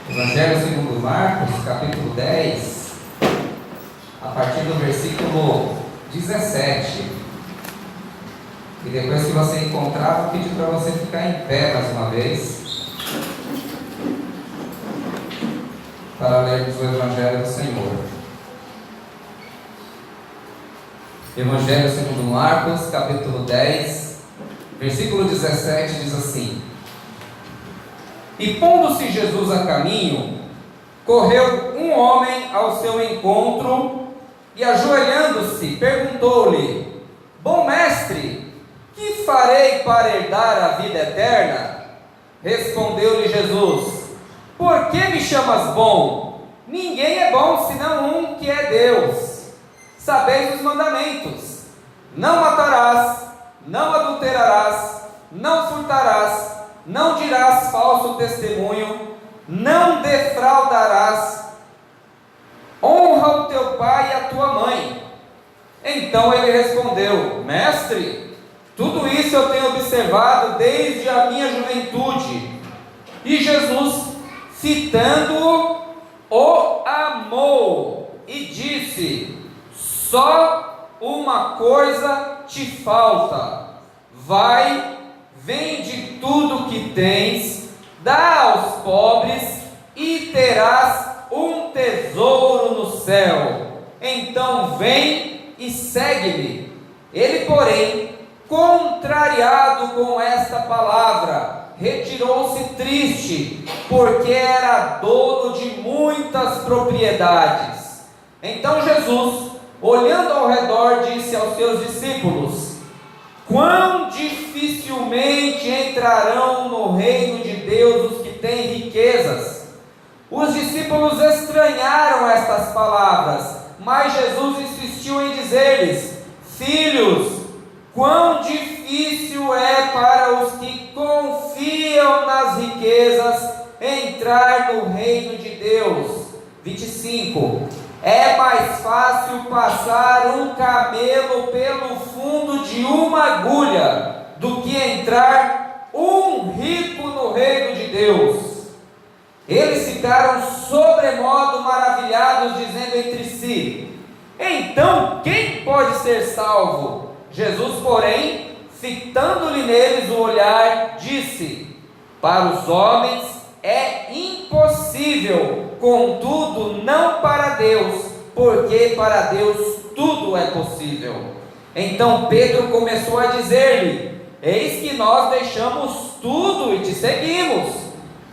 Evangelho segundo Marcos, capítulo 10, a partir do versículo 17. E depois que você encontrar, vou pedir para você ficar em pé mais uma vez, para lermos o Evangelho do Senhor. Evangelho segundo Marcos, capítulo 10, versículo 17, diz assim: E pondo-se Jesus a caminho, correu um homem ao seu encontro e, ajoelhando-se, perguntou-lhe: Bom mestre, que farei para herdar a vida eterna? Respondeu-lhe Jesus: Por que me chamas bom? Ninguém é bom senão um, que é Deus. Sabeis os mandamentos: não matarás, não adulterarás, não furtarás, não dirás falso testemunho, não defraudarás, honra o teu pai e a tua mãe. Então ele respondeu: Mestre, tudo isso eu tenho observado desde a minha juventude. E Jesus, fitando-o, o amou e disse: Só uma coisa te falta. Vai, vende tudo que tens, dá aos pobres e terás um tesouro no céu. Então vem e segue-me. Ele, porém, contrariado com esta palavra, retirou-se triste, porque era dono de muitas propriedades. Então Jesus, olhando ao redor, disse aos seus discípulos: Quão dificilmente entrarão no reino de Deus os que têm riquezas. Os discípulos estranharam estas palavras, mas Jesus insistiu em dizer-lhes: Filhos, quão difícil é para os que confiam nas riquezas entrar no reino de Deus. 25. É mais fácil passar um camelo pelo fundo de uma agulha do que entrar um rico no reino de Deus. Eles ficaram sobremodo maravilhados, dizendo entre si: Então quem pode ser salvo? Jesus, porém, fitando-lhe neles o olhar, disse: Para os homens é impossível, contudo não para Deus, porque para Deus tudo é possível. Então Pedro começou a dizer-lhe: Eis que nós deixamos tudo e te seguimos.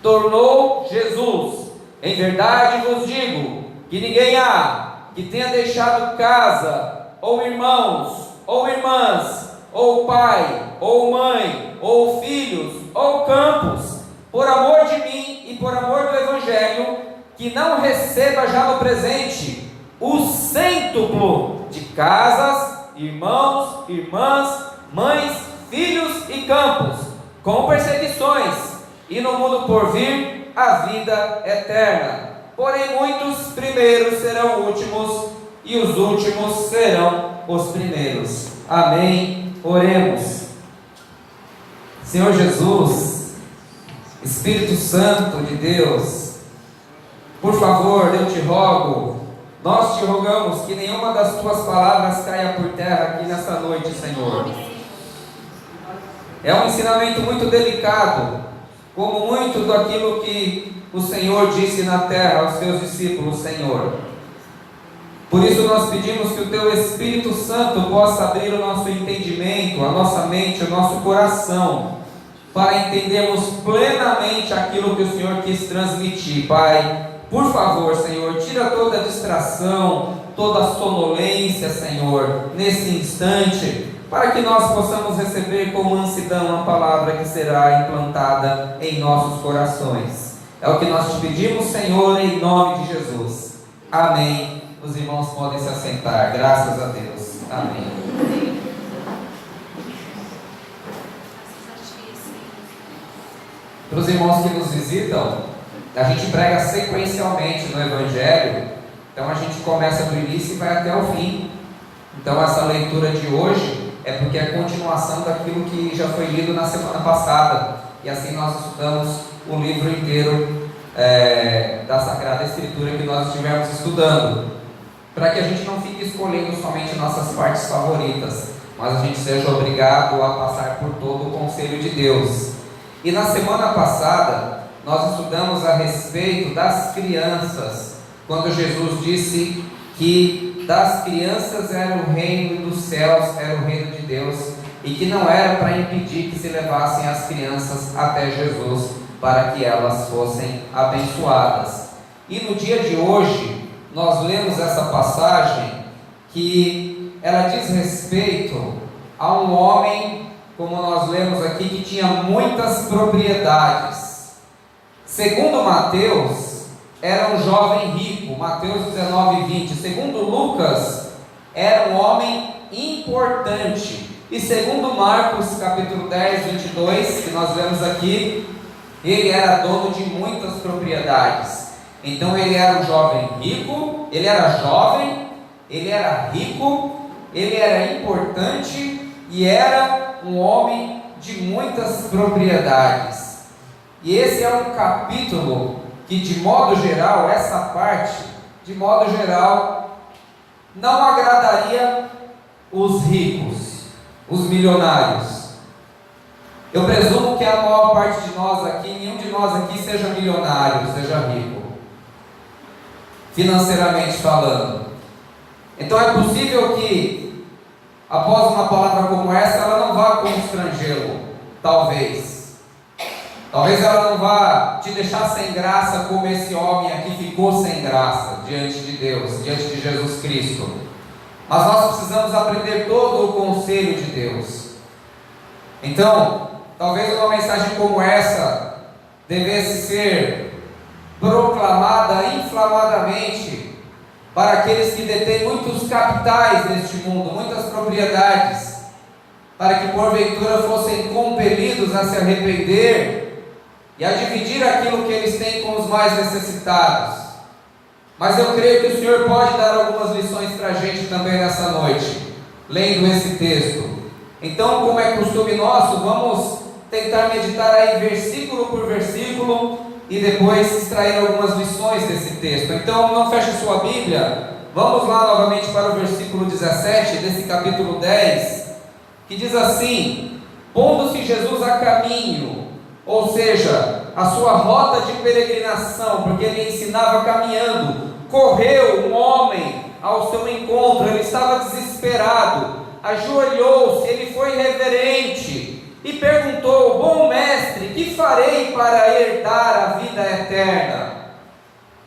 Tornou Jesus: Em verdade vos digo, que ninguém há que tenha deixado casa, ou irmãos, ou irmãs, ou pai, ou mãe, ou filhos, ou campos, por amor de mim e por amor do Evangelho, que não receba já no presente o cêntuplo de casas, irmãos, irmãs, mães, filhos e campos, com perseguições, e no mundo por vir a vida eterna. Porém muitos primeiros serão últimos, e os últimos serão os primeiros. Amém. Oremos. Senhor Jesus, Espírito Santo de Deus, por favor, eu te rogo, nós te rogamos que nenhuma das tuas palavras caia por terra aqui nessa noite, Senhor. É um ensinamento muito delicado, como muito daquilo que o Senhor disse na terra aos teus discípulos, Senhor. Por isso nós pedimos que o teu Espírito Santo possa abrir o nosso entendimento, a nossa mente, o nosso coração, para entendermos plenamente aquilo que o Senhor quis transmitir. Pai, por favor, Senhor, tira toda a distração, toda a sonolência, Senhor, nesse instante, para que nós possamos receber com mansidão a palavra que será implantada em nossos corações. É o que nós te pedimos, Senhor, em nome de Jesus. Amém. Os irmãos podem se assentar, graças a Deus. Amém. Para os irmãos que nos visitam, a gente prega sequencialmente no Evangelho, então a gente começa do início e vai até o fim. Então essa leitura de hoje é porque é a continuação daquilo que já foi lido na semana passada, e assim nós estudamos o livro inteiro da Sagrada Escritura que nós estivermos estudando, para que a gente não fique escolhendo somente nossas partes favoritas, mas a gente seja obrigado a passar por todo o conselho de Deus. E na semana passada nós estudamos a respeito das crianças, quando Jesus disse que das crianças era o reino dos céus, era o reino de Deus, e que não era para impedir que se levassem as crianças até Jesus, para que elas fossem abençoadas. E no dia de hoje, nós lemos essa passagem, que ela diz respeito a um homem, como nós lemos aqui, que tinha muitas propriedades. Segundo Mateus, era um jovem rico, Mateus 19:20. Segundo Lucas, era um homem importante. E segundo Marcos, capítulo 10, 22, que nós lemos aqui, ele era dono de muitas propriedades. Então ele era um jovem rico, ele era jovem, ele era rico, ele era importante e era um homem de muitas propriedades. E esse é um capítulo que, de modo geral, essa parte, de modo geral, não agradaria os ricos, os milionários. Eu presumo que a maior parte de nós aqui, nenhum de nós aqui seja milionário, seja rico, financeiramente falando. Então é possível que, após uma palavra como essa, ela não vá constrangê-lo, talvez ela não vá te deixar sem graça, como esse homem aqui ficou sem graça diante de Deus, diante de Jesus Cristo. Mas nós precisamos aprender todo o conselho de Deus. Então, talvez uma mensagem como essa devesse ser proclamada inflamadamente para aqueles que detêm muitos capitais neste mundo, muitas propriedades, para que porventura fossem compelidos a se arrepender e a dividir aquilo que eles têm com os mais necessitados. Mas eu creio que o Senhor pode dar algumas lições para a gente também nessa noite, lendo esse texto. Então, como é costume nosso, vamos tentar meditar aí versículo por versículo e depois extrair algumas lições desse texto. Então, não feche sua Bíblia, vamos lá novamente para o versículo 17 desse capítulo 10, que diz assim: pondo-se Jesus a caminho, ou seja, a sua rota de peregrinação, porque ele ensinava caminhando, correu um homem ao seu encontro, ele estava desesperado, ajoelhou-se, ele foi reverente e perguntou: bom mestre, que farei para herdar a vida eterna?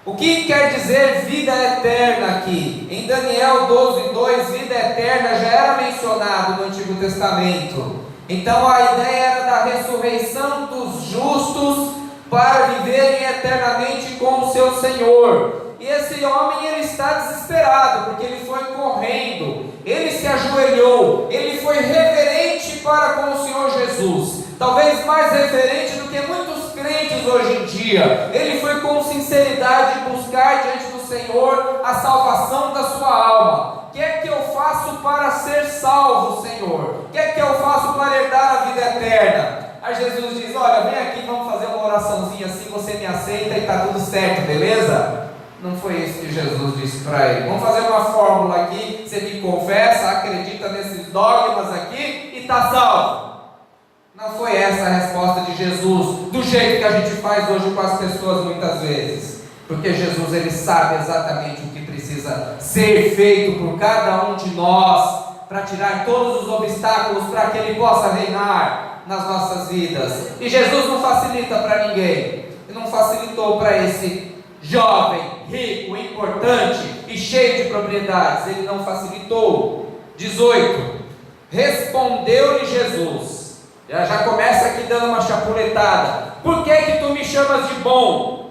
O que quer dizer vida eterna aqui? Em Daniel 12:2, vida eterna já era mencionado no Antigo Testamento. Então a ideia era da ressurreição dos justos para viverem eternamente com o seu Senhor. E esse homem, ele está desesperado, porque ele foi correndo, ele se ajoelhou, ele foi reverente para com o Senhor Jesus, talvez mais reverente do que muitos crentes hoje em dia. Ele foi com sinceridade buscar diante do Senhor a salvação da sua alma. O que é que eu faço para ser salvo, Senhor? O que é que eu faço para herdar a vida eterna? Aí Jesus diz: olha, vem aqui, vamos fazer uma oraçãozinha assim, você me aceita e está tudo certo, beleza? Não foi isso que Jesus disse para ele. Vamos fazer uma fórmula aqui, você me confessa, acredita nesses dogmas aqui e está salvo. Não foi essa a resposta de Jesus, do jeito que a gente faz hoje com as pessoas muitas vezes. Porque Jesus, ele sabe exatamente o que precisa ser feito por cada um de nós, para tirar todos os obstáculos, para que ele possa reinar nas nossas vidas. E Jesus não facilita para ninguém. Ele não facilitou para esse jovem, rico, importante e cheio de propriedades. Ele não facilitou. 18. Respondeu-lhe Jesus. Já começa aqui dando uma chapuletada: por que tu me chamas de bom?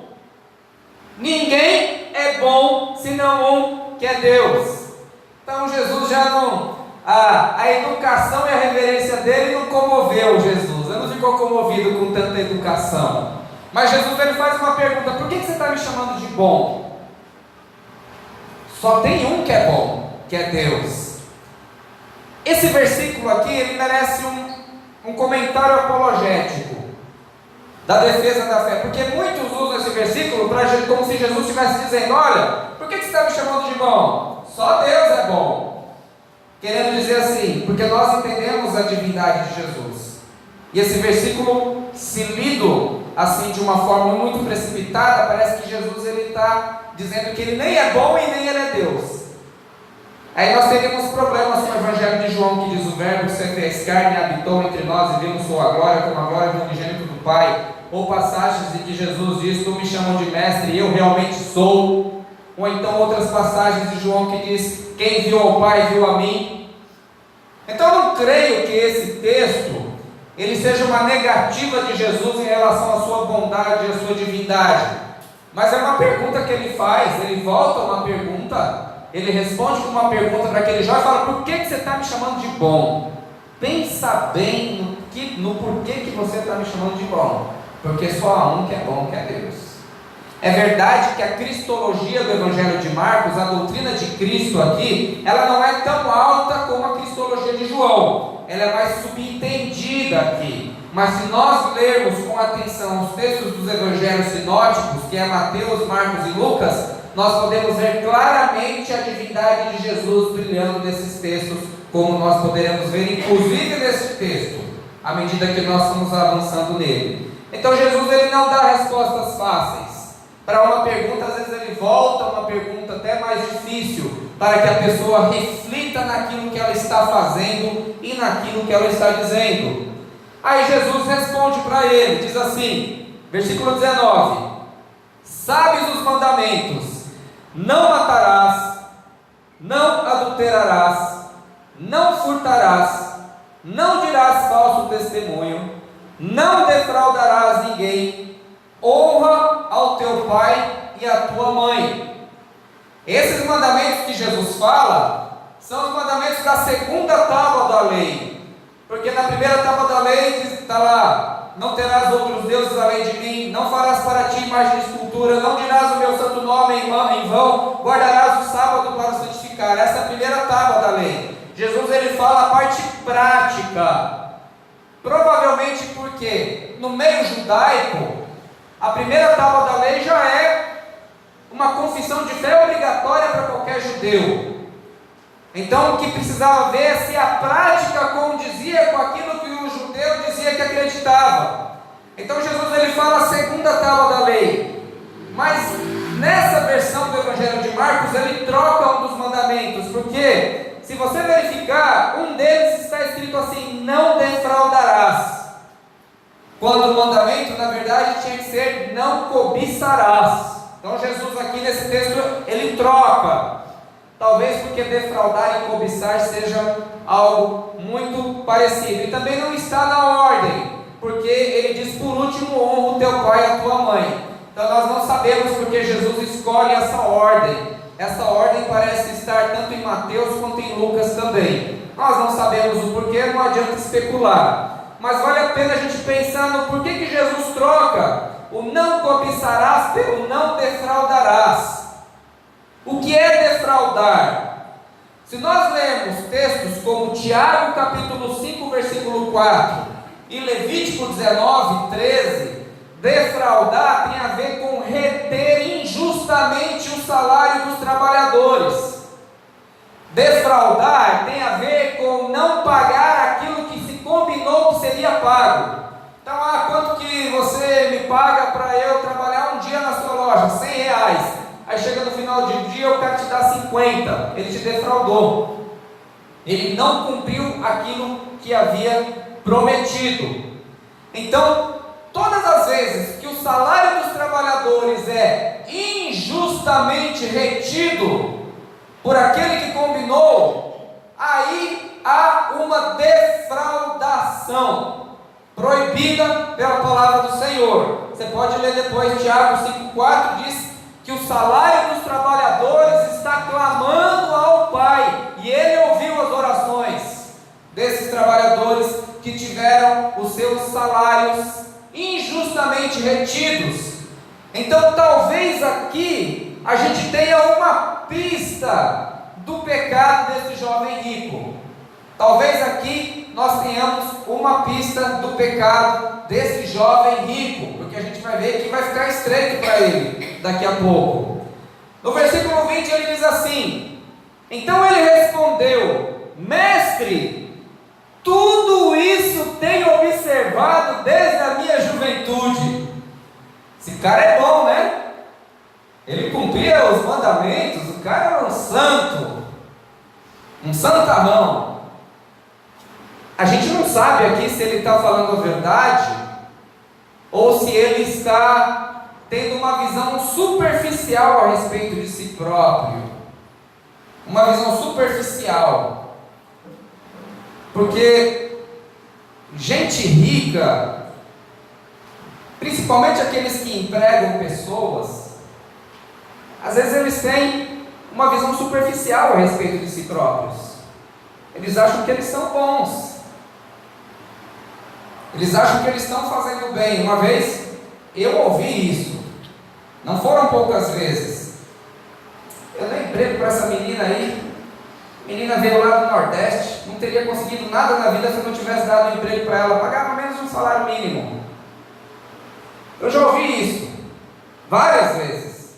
Ninguém é bom senão um, que é Deus. Então Jesus já não, a educação e a reverência dele não comoveu Jesus. Ele não ficou comovido com tanta educação. Mas Jesus, ele faz uma pergunta: por que você está me chamando de bom? Só tem um que é bom, que é Deus. Esse versículo aqui, ele merece um comentário apologético da defesa da fé, porque muitos usam esse versículo como se Jesus estivesse dizendo: olha, por que você está me chamando de bom? Só Deus é bom. Querendo dizer assim, porque nós entendemos a divindade de Jesus. E esse versículo, se lido assim de uma forma muito precipitada, parece que Jesus está dizendo que ele nem é bom e nem ele é Deus. Aí nós teríamos problemas com o Evangelho de João, que diz: o verbo se fez carne, habitou entre nós e vimos sua glória como a glória do unigênito do Pai. Ou passagens em que Jesus diz: tu me chamam de mestre e eu realmente sou. Ou então outras passagens de João que diz: quem viu ao Pai viu a mim. Então eu não creio que esse texto ele seja uma negativa de Jesus em relação à sua bondade e à sua divindade, mas é uma pergunta que ele faz. Ele volta a uma pergunta, ele responde com uma pergunta para aquele jovem e fala: por que você está me chamando de bom? Pensa bem no porquê que você está me chamando de bom. Porque só há um que é bom, que é Deus. É verdade que a cristologia do Evangelho de Marcos, a doutrina de Cristo aqui, ela não é tão alta como a cristologia de João. Ela é mais subentendida aqui. Mas se nós lermos com atenção os textos dos evangelhos sinóticos, que é Mateus, Marcos e Lucas, nós podemos ver claramente a divindade de Jesus brilhando nesses textos, como nós poderemos ver inclusive nesse texto, à medida que nós estamos avançando nele. Então Jesus ele não dá respostas fáceis. Para uma pergunta, às vezes ele volta a uma pergunta até mais difícil, para que a pessoa reflita naquilo que ela está fazendo e naquilo que ela está dizendo. Aí Jesus responde para ele, diz assim, versículo 19: sabes os mandamentos: não matarás, não adulterarás, não furtarás, não dirás falso testemunho, não defraudarás ninguém, honra ao teu pai e à tua mãe. Esses mandamentos que Jesus fala são os mandamentos da segunda tábua da lei, porque na primeira tábua da lei está lá: não terás outros deuses além de mim, não farás para ti imagem de escultura, não dirás o meu santo nome em vão, guardarás o sábado para o santificar. Essa é a primeira tábua da lei. Jesus ele fala a parte prática, provavelmente porque no meio judaico a primeira tábua da lei já é uma confissão de fé obrigatória para qualquer judeu. Então o que precisava ver é se a prática condizia com aquilo que o judeu dizia que acreditava. Então Jesus ele fala a segunda tábua da lei, mas nessa versão do Evangelho de Marcos ele troca um dos mandamentos, porque se você verificar, um deles está escrito assim: não defraudarás, quando o mandamento na verdade tinha que ser: não cobiçarás. Então Jesus aqui nesse texto ele troca, talvez porque defraudar e cobiçar seja algo muito parecido, e também não está na ordem, porque ele diz por último: honra o teu pai e a tua mãe. Então nós não sabemos porque Jesus escolhe essa ordem. Essa ordem parece estar tanto em Mateus quanto em Lucas também. Nós não sabemos o porquê, não adianta especular, mas vale a pena a gente pensar no porquê que Jesus troca o não cobiçarás pelo não defraudarás. O que é defraudar? Se nós lermos textos como Tiago capítulo 5 versículo 4 e Levítico 19, 13, defraudar tem a ver com reter injustamente o salário dos trabalhadores. Defraudar tem a ver com não pagar aquilo que se combinou que seria pago. Então, quanto que você me paga para eu trabalhar um dia na sua loja? R$100. Aí chega no final do dia, eu quero te dar 50. Ele te defraudou. Ele não cumpriu aquilo que havia prometido. Então, todas as vezes que o salário dos trabalhadores é injustamente retido por aquele que combinou, aí há uma defraudação proibida pela palavra do Senhor. Você pode ler depois, Tiago 5,4 diz que o salário dos trabalhadores está clamando ao Pai, e Ele ouviu as orações desses trabalhadores que tiveram os seus salários injustamente retidos. Então talvez aqui a gente tenha uma pista do pecado desse jovem rico. Talvez aqui nós tenhamos uma pista do pecado desse jovem rico, porque a gente vai ver que vai ficar estreito para ele. daqui a pouco. No versículo 20 ele diz assim: então ele respondeu: mestre, tudo isso tenho observado desde a minha juventude. Esse cara é bom, né? Ele cumpria os mandamentos, o cara era um santo, um santarrão. A gente não sabe aqui se ele está falando a verdade ou se ele está tendo uma visão superficial a respeito de si próprio. Uma visão superficial. Porque gente rica, principalmente aqueles que empregam pessoas, às vezes eles têm uma visão superficial a respeito de si próprios. Eles acham que eles são bons. Eles acham que eles estão fazendo bem. Uma vez eu ouvi isso. Não foram poucas vezes. Eu dei emprego para essa menina aí. A menina veio lá do Nordeste. Não teria conseguido nada na vida se eu não tivesse dado um emprego para ela. Pagava menos de um salário mínimo. Eu já ouvi isso várias vezes.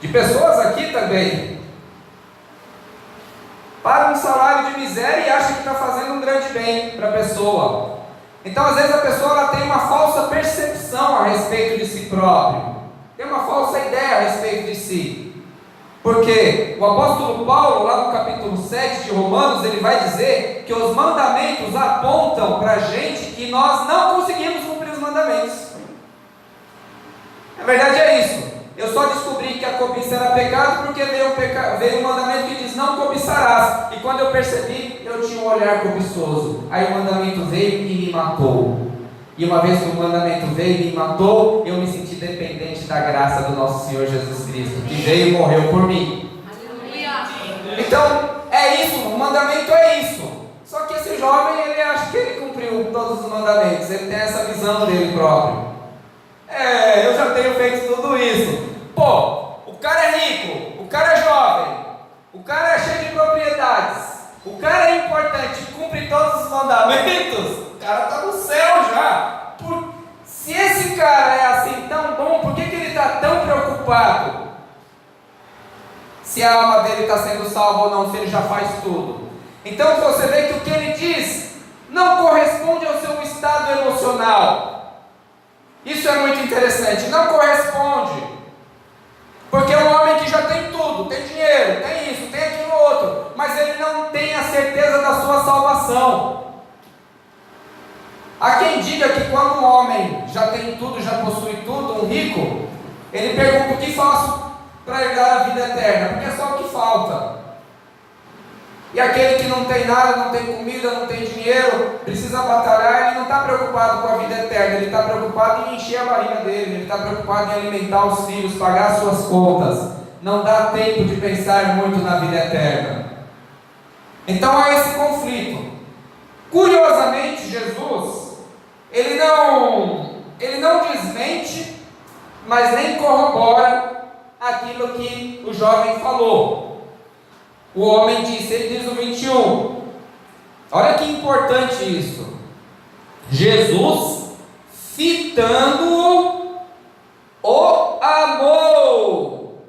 De pessoas aqui também. Paga um salário de miséria e acha que está fazendo um grande bem para a pessoa. Então, às vezes, a pessoa ela tem uma falsa percepção a respeito de si próprio. Tem uma falsa ideia a respeito de si. Porque o apóstolo Paulo, lá no capítulo 7 de Romanos, ele vai dizer que os mandamentos apontam para a gente que nós não conseguimos cumprir os mandamentos. Na verdade é isso. Eu só descobri que a cobiça era pecado porque veio um mandamento que diz: não cobiçarás. E quando eu percebi, eu tinha um olhar cobiçoso. Aí o mandamento veio e me matou. E uma vez que o mandamento veio e me matou, eu me senti dependente da graça do nosso Senhor Jesus Cristo, que veio e morreu por mim. Então, é isso, o mandamento é isso. Só que esse jovem, ele acha que ele cumpriu todos os mandamentos. Ele tem essa visão dele próprio. Eu já tenho feito tudo isso. Pô, o cara é rico, o cara é jovem, o cara é cheio de propriedades, o cara é importante, cumpre todos os mandamentos, o cara está no céu já. Se esse cara é assim tão bom, por que ele está tão preocupado? Se a alma dele está sendo salva ou não, se ele já faz tudo. Então você vê que o que ele diz não corresponde ao seu estado emocional. Isso é muito interessante, não corresponde. Porque é um homem que já tem tudo, tem dinheiro, tem isso, tem aquilo outro, mas ele não tem a certeza da sua salvação. Há quem diga que quando um homem já tem tudo, já possui tudo, um rico, ele pergunta: o que faço para herdar a vida eterna? Porque é só o que falta. E aquele que não tem nada, não tem comida, não tem dinheiro, precisa batalhar, ele não está preocupado com a vida eterna, ele está preocupado em encher a barriga dele, ele está preocupado em alimentar os filhos, pagar as suas contas. Não dá tempo de pensar muito na vida eterna. Então há esse conflito. Curiosamente, Jesus, ele não desmente, mas nem corrobora aquilo que o jovem falou. O homem disse, ele diz no 21, olha que importante isso: Jesus, fitando-o, o amou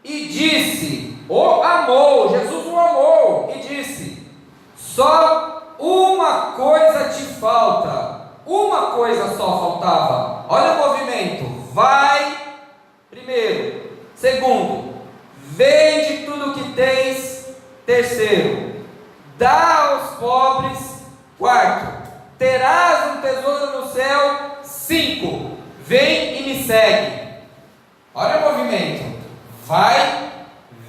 e disse, Jesus o amou e disse: só uma coisa te falta, uma coisa só faltava. Olha o movimento: vai, primeiro; segundo, vende tudo que tens; terceiro, dá aos pobres; quarto, terás um tesouro no céu; cinco, vem e me segue. Olha o movimento: vai,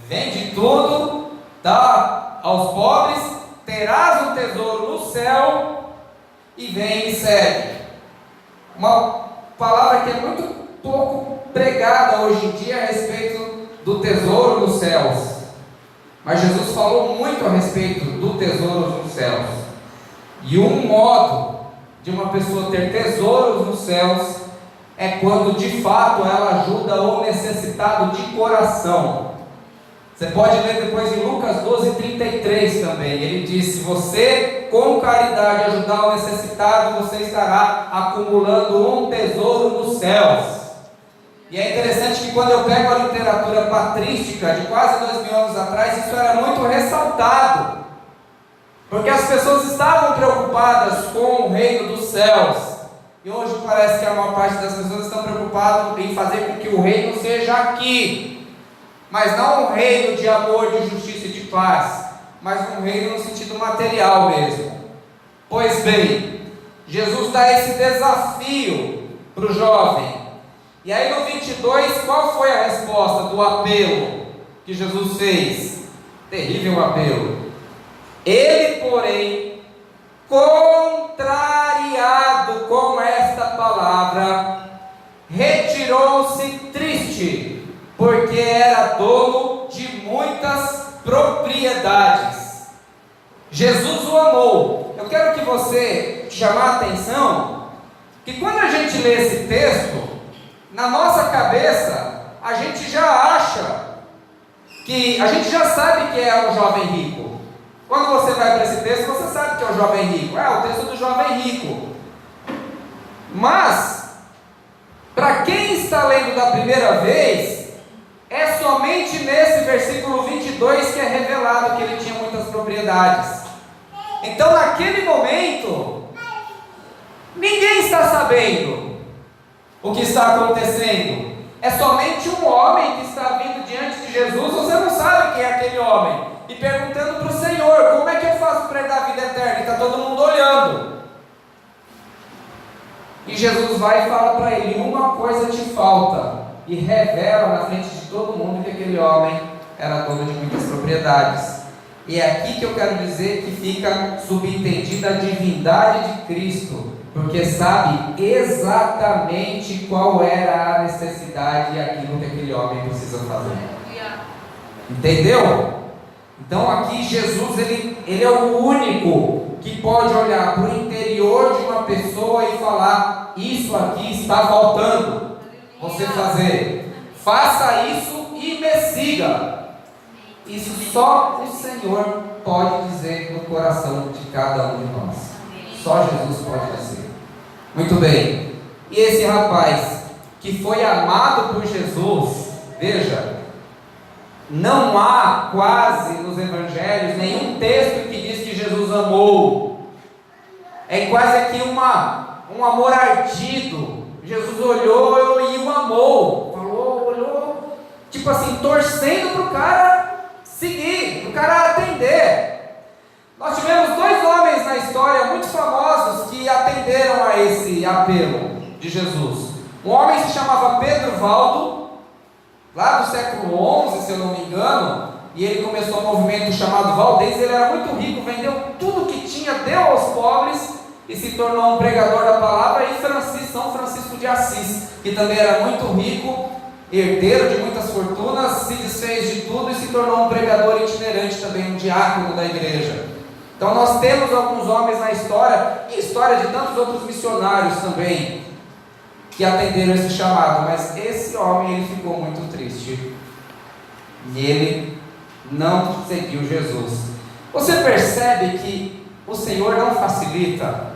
vende tudo, dá aos pobres, terás um tesouro no céu e vem e me segue. Uma palavra que é muito pouco pregada hoje em dia a respeito do tesouro nos céus. Mas Jesus falou muito a respeito do tesouro nos céus. E um modo de uma pessoa ter tesouros nos céus é quando de fato ela ajuda o necessitado de coração. Você pode ler depois em Lucas 12:33 também. Ele diz: se você com caridade ajudar o necessitado, você estará acumulando um tesouro nos céus. E é interessante que quando eu pego a literatura patrística de quase 2000 anos atrás, isso era muito ressaltado, porque as pessoas estavam preocupadas com o reino dos céus, e hoje parece que a maior parte das pessoas estão preocupadas em fazer com que o reino seja aqui, mas não um reino de amor, de justiça e de paz, mas um reino no sentido material mesmo. Pois bem, Jesus dá esse desafio para o jovem. E aí no 22, qual foi a resposta do apelo que Jesus fez? Terrível apelo. Ele, porém, contrariado com esta palavra, retirou-se triste, porque era dono de muitas propriedades. Jesus o amou. Eu quero que você chame a atenção que quando a gente lê esse texto, na nossa cabeça, a gente já acha que, a gente já sabe que é o jovem rico. Quando você vai para esse texto, você sabe que é o jovem rico. É o texto do jovem rico. Mas, para quem está lendo da primeira vez, é somente nesse versículo 22 que é revelado que ele tinha muitas propriedades. Então, naquele momento, ninguém está sabendo o que está acontecendo. É somente um homem que está vindo diante de Jesus. Você não sabe quem é aquele homem, e perguntando para o Senhor: como é que eu faço para herdar a vida eterna? E está todo mundo olhando. E Jesus vai e fala para ele: uma coisa te falta. E revela na frente de todo mundo que aquele homem era dono de muitas propriedades. E é aqui que eu quero dizer que fica subentendida a divindade de Cristo, porque sabe exatamente qual era a necessidade e aquilo que aquele homem precisa fazer. Entendeu? Então aqui Jesus, ele é o único que pode olhar para o interior de uma pessoa e falar: isso aqui está faltando você fazer, faça isso e me siga. Isso só o Senhor pode dizer no coração de cada um de nós. Só Jesus pode dizer. Muito bem. E esse rapaz que foi amado por Jesus, veja, não há quase nos evangelhos nenhum texto que diz que Jesus amou. É quase aqui um amor ardido. Jesus olhou e o amou. Falou, olhou, tipo assim, torcendo para o cara seguir, para o cara atender. Nós tivemos dois homens na história muito famosos que atenderam a esse apelo de Jesus. Um homem se chamava Pedro Valdo, lá do século XI, se eu não me engano, e ele começou um movimento chamado Valdez. Ele era muito rico, vendeu tudo que tinha, deu aos pobres e se tornou um pregador da palavra. E São Francisco de Assis, que também era muito rico, herdeiro de muitas fortunas, se desfez de tudo e se tornou um pregador itinerante também, um diácono da igreja. Então nós temos alguns homens na história, e história de tantos outros missionários também, que atenderam esse chamado, mas esse homem, ele ficou muito triste, e ele não seguiu Jesus. Você percebe que o Senhor não facilita?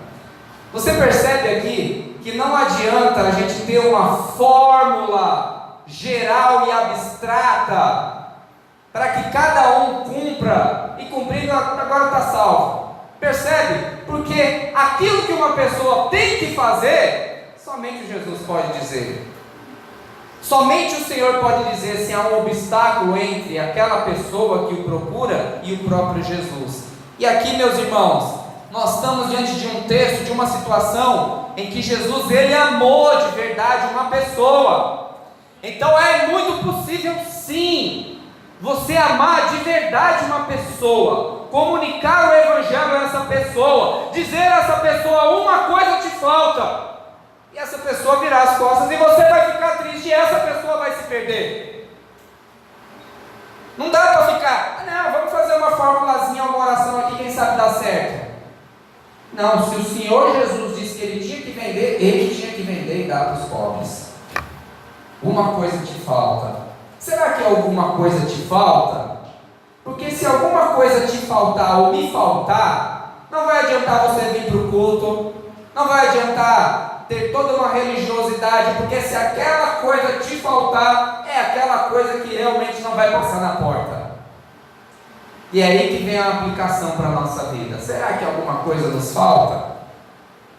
Você percebe aqui que não adianta a gente ter uma fórmula geral e abstrata para que cada um cumpra, e cumprindo agora está salvo. Percebe? Porque aquilo que uma pessoa tem que fazer, somente Jesus pode dizer. Somente o Senhor pode dizer se há um obstáculo entre aquela pessoa que o procura e o próprio Jesus. E aqui, meus irmãos, nós estamos diante de um texto, de uma situação em que Jesus, ele amou de verdade uma pessoa. Então é muito possível, sim, você amar de verdade uma pessoa, comunicar o evangelho a essa pessoa, dizer a essa pessoa: uma coisa te falta, e essa pessoa virar as costas e você vai ficar triste e essa pessoa vai se perder. Não dá para ficar: não, vamos fazer uma formulazinha, uma oração aqui, quem sabe dá certo. Não, se o Senhor Jesus disse que ele tinha que vender, ele tinha que vender e dar para os pobres. Uma coisa te falta. Será que alguma coisa te falta? Porque se alguma coisa te faltar ou me faltar, não vai adiantar você vir para o culto, não vai adiantar ter toda uma religiosidade, porque se aquela coisa te faltar, é aquela coisa que realmente não vai passar na porta. E é aí que vem a aplicação para a nossa vida. Será que alguma coisa nos falta?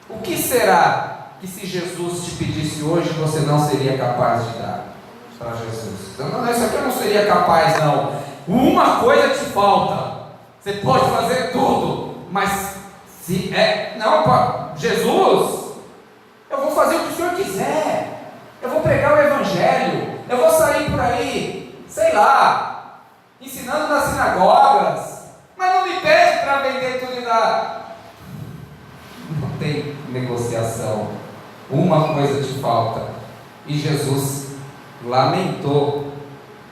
O que será que se Jesus te pedisse hoje, você não seria capaz de dar para Jesus? Não, isso aqui eu não seria capaz, não. Uma coisa te falta. Você pode fazer tudo, mas se é, não, Jesus, eu vou fazer o que o Senhor quiser. Eu vou pregar o Evangelho. Eu vou sair por aí, sei lá, ensinando nas sinagogas. Mas não me pede para vender tudo e dar. Não tem negociação. Uma coisa te falta. E Jesus lamentou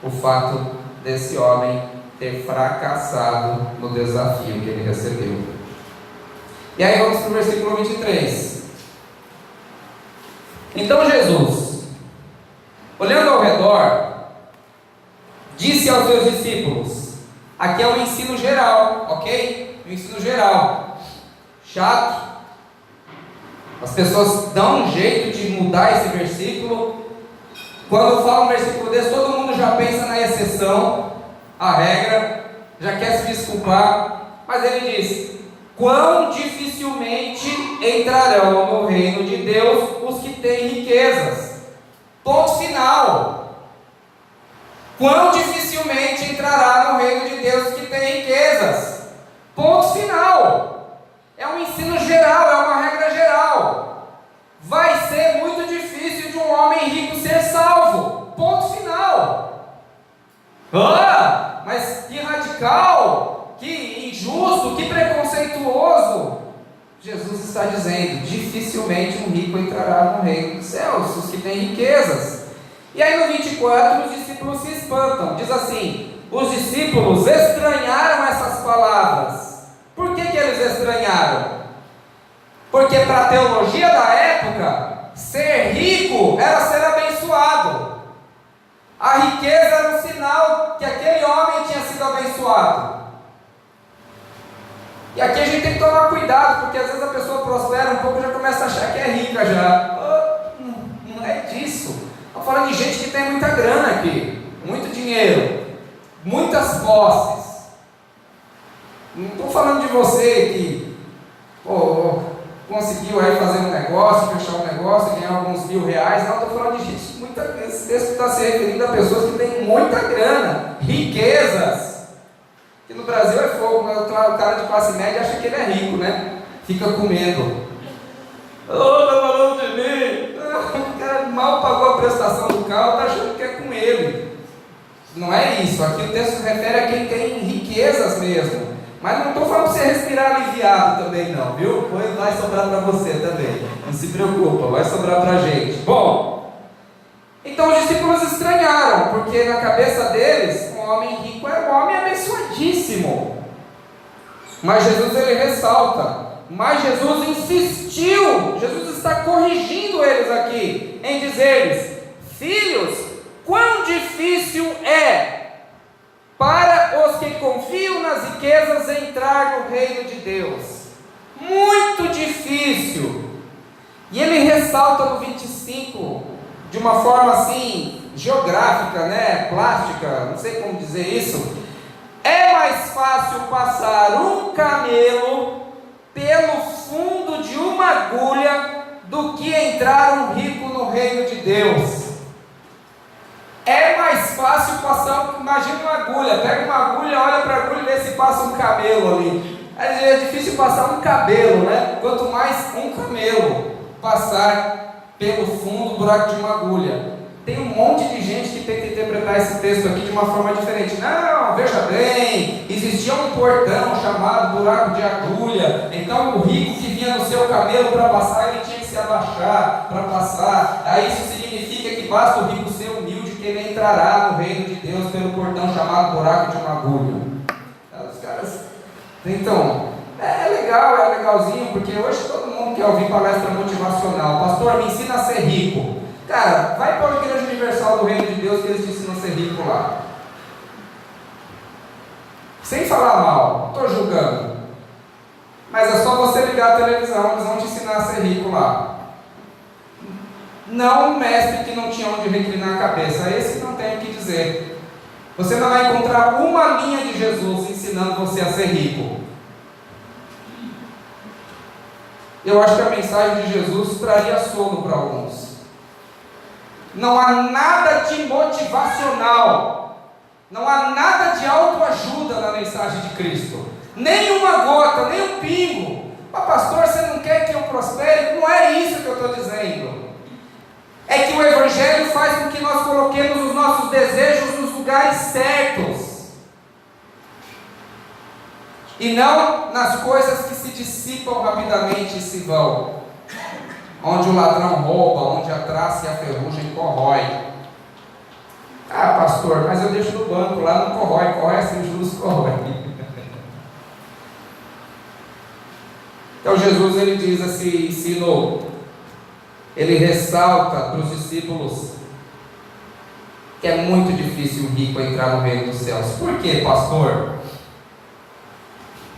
o fato desse homem ter fracassado no desafio que ele recebeu. E aí vamos para o versículo 23. Então Jesus, olhando ao redor, disse aos seus discípulos, aqui é um ensino geral, ok? Um ensino geral, chato. As pessoas dão um jeito de mudar esse versículo. Quando fala um versículo desse, todo mundo já pensa na exceção, a regra, já quer se desculpar. Mas ele diz: quão dificilmente entrarão no reino de Deus os que têm riquezas. Ponto final. Quão dificilmente entrará no reino de Deus os que têm riquezas. Ponto final. É um ensino geral, é uma regra geral. Vai ser muito difícil de um homem rico ser salvo. Ponto final. Mas que radical, que injusto, que preconceituoso. Jesus está dizendo: dificilmente um rico entrará no reino dos céus, os que têm riquezas. E aí no 24 os discípulos se espantam. Diz assim: os discípulos estranharam essas palavras. Por que eles estranharam? Porque para a teologia da época, ser rico era ser abençoado. A riqueza era um sinal que aquele homem tinha sido abençoado. E aqui a gente tem que tomar cuidado, porque às vezes a pessoa prospera um pouco e já começa a achar que é rica já. Não é disso. Estou falando de gente que tem muita grana aqui, muito dinheiro, muitas posses. Não estou falando de você que conseguiu aí fazer um negócio, fechar um negócio, ganhar alguns R$1.000. Não, estou falando de gente muita. Esse texto está se referindo a pessoas que têm muita grana, riquezas. Que no Brasil é fogo, né? O cara de classe média acha que ele é rico, né? Fica com medo. Está falando de mim? O cara mal pagou a prestação do carro, está achando que é com ele. Não é isso. Aqui o texto se refere a quem tem riquezas mesmo. Mas não estou falando para você respirar aliviado também não, viu? Depois vai sobrar para você também. Não se preocupa, vai sobrar para a gente. Bom, então os discípulos estranharam, porque na cabeça deles, um homem rico era um homem abençoadíssimo. Mas Jesus ele ressalta, mas Jesus insistiu, Jesus está corrigindo eles aqui, em dizer-lhes: filhos, quão difícil é para os que confiam nas riquezas entrar no reino de Deus. Muito difícil. E ele ressalta no 25, de uma forma assim, geográfica, né? Plástica, não sei como dizer isso. É mais fácil passar um camelo pelo fundo de uma agulha do que entrar um rico no reino de Deus. É mais fácil passar, imagina uma agulha, pega uma agulha, olha para a agulha e vê se passa um camelo ali. É difícil passar um cabelo, né? Quanto mais um camelo passar pelo fundo do buraco de uma agulha. Tem um monte de gente que tenta interpretar esse texto aqui de uma forma diferente. Não, veja bem, existia um portão chamado buraco de agulha. Então o rico que vinha no seu camelo para passar, ele tinha que se abaixar para passar. Aí isso significa que basta o rico ser humilde, que ele entrará no reino de Deus pelo portão chamado buraco de uma agulha. Os caras... Então, é legal, é legalzinho, porque hoje todo mundo quer ouvir palestra motivacional. Pastor, me ensina a ser rico. Cara, vai para a Igreja Universal do Reino de Deus que eles te ensinam a ser rico lá. Sem falar mal, não estou julgando. Mas é só você ligar a televisão, eles vão te ensinar a ser rico lá. não um mestre que não tinha onde reclinar a cabeça. Esse não tem o que dizer. Você não vai encontrar uma linha de Jesus ensinando você a ser rico. Eu acho que a mensagem de Jesus traria sono para alguns. Não há nada de motivacional, não há nada de autoajuda na mensagem de Cristo. Nem uma gota, nem um pingo. Mas pastor, você não quer que eu prospere? Não é isso que eu estou dizendo. É que o Evangelho faz com que nós coloquemos os nossos desejos nos lugares certos. E não nas coisas que se dissipam rapidamente e se vão. Onde o ladrão rouba, onde a traça e a ferrugem corrói. Ah, pastor, mas eu deixo no banco, lá não corrói, corrói assim, os juros corrói. Então Jesus, ele diz assim, ensinou, ele ressalta para os discípulos que é muito difícil o rico entrar no reino dos céus. Por quê, pastor?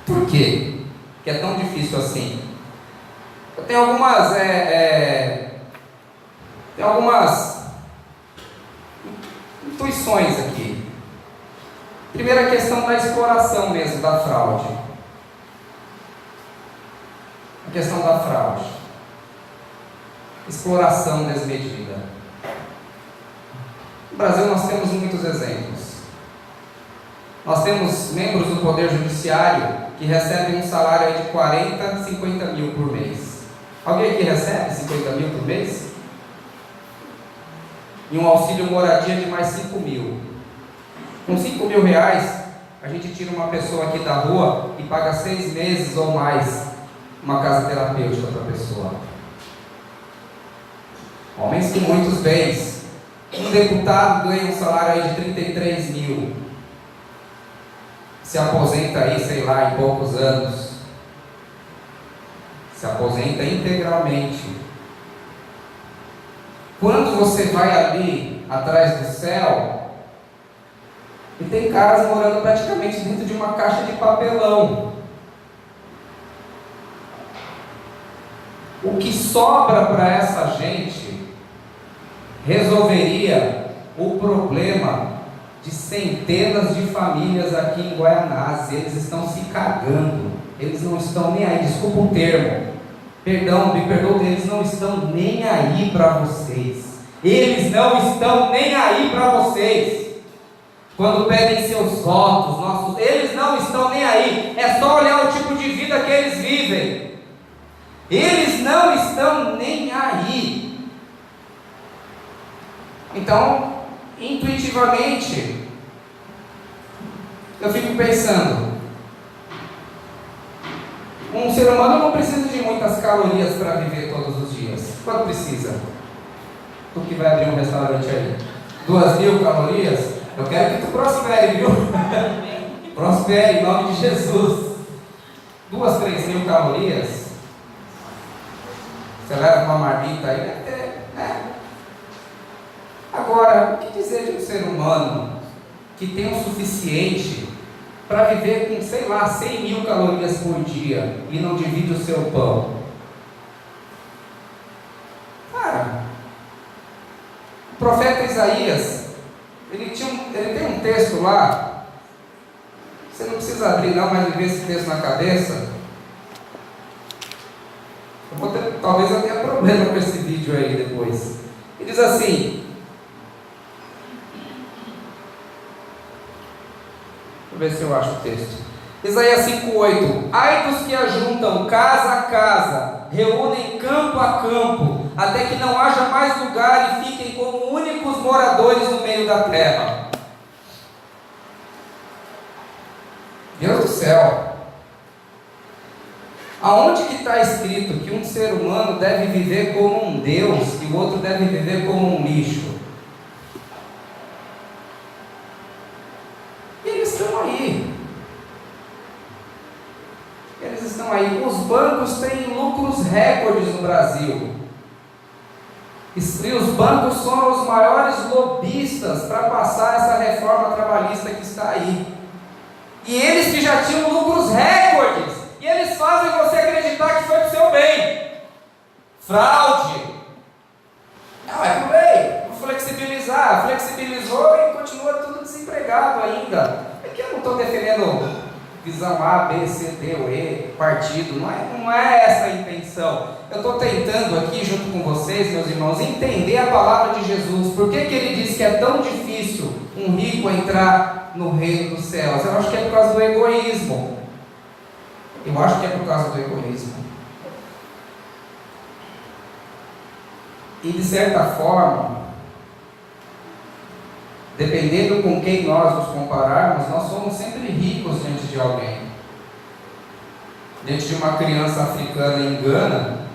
Por quê que é tão difícil assim? Eu tenho algumas intuições aqui. Primeira questão da exploração mesmo, da fraude. A questão da fraude. Exploração desmedida. No Brasil nós temos muitos exemplos. Nós temos membros do Poder Judiciário que recebem um salário aí de 40, 50 mil por mês. Alguém aqui recebe 50 mil por mês? E um auxílio moradia de mais 5 mil. Com 5 mil reais, a gente tira uma pessoa aqui da rua e paga 6 meses ou mais uma casa terapêutica para a pessoa. Homens com muitos bens. Um deputado ganha um salário aí de 33 mil. Se aposenta aí, sei lá, em poucos anos. Se aposenta integralmente. Quando você vai ali atrás do céu, e tem caras morando praticamente dentro de uma caixa de papelão. O que sobra para essa gente resolveria o problema de centenas de famílias aqui em Guaianazes. Eles estão se cagando, eles não estão nem aí, desculpa o termo, perdão, me perdoe, eles não estão nem aí para vocês, eles não estão nem aí para vocês, quando pedem seus votos, eles não estão nem aí, é só olhar o tipo de vida que eles vivem, eles não estão nem aí. Então, intuitivamente, eu fico pensando, um ser humano não precisa de muitas calorias para viver todos os dias. Quanto precisa? Tu que vai abrir um restaurante aí, 2.000 calorias? Eu quero que tu prospere, viu? Prospere em nome de Jesus. 2.000, 3.000 calorias. Você leva uma marmita aí, né? Agora, o que dizer de um ser humano que tem o suficiente para viver com, sei lá, 100.000 calorias por dia e não divide o seu pão? Cara, o profeta Isaías, ele tem um texto lá, você não precisa abrir não, mas ver esse texto na cabeça. Talvez eu tenha problema com esse vídeo aí depois. Ele diz assim, ver se eu acho o texto. Isaías 5:8. Ai dos que ajuntam casa a casa, reúnem campo a campo, até que não haja mais lugar e fiquem como únicos moradores no meio da terra. Deus do céu, aonde que está escrito que um ser humano deve viver como um Deus e o outro deve viver como um lixo? Eles estão aí. Os bancos têm lucros recordes no Brasil. E os bancos são os maiores lobistas para passar essa reforma trabalhista que está aí. E eles que já tinham lucros recordes, e eles fazem você acreditar que foi para o seu bem. Fraude. Não, é por lei, vou flexibilizar. Flexibilizou e continua tudo desempregado ainda. É que eu não estou defendendo visão A, B, C, D ou E, partido, não é essa a intenção. Eu estou tentando aqui, junto com vocês, meus irmãos, entender a palavra de Jesus. Por que ele diz que é tão difícil um rico entrar no reino dos céus? Eu acho que é por causa do egoísmo. Eu acho que é por causa do egoísmo. E de certa forma, dependendo com quem nós nos compararmos, nós somos sempre ricos diante de alguém. Diante de uma criança africana em Gana,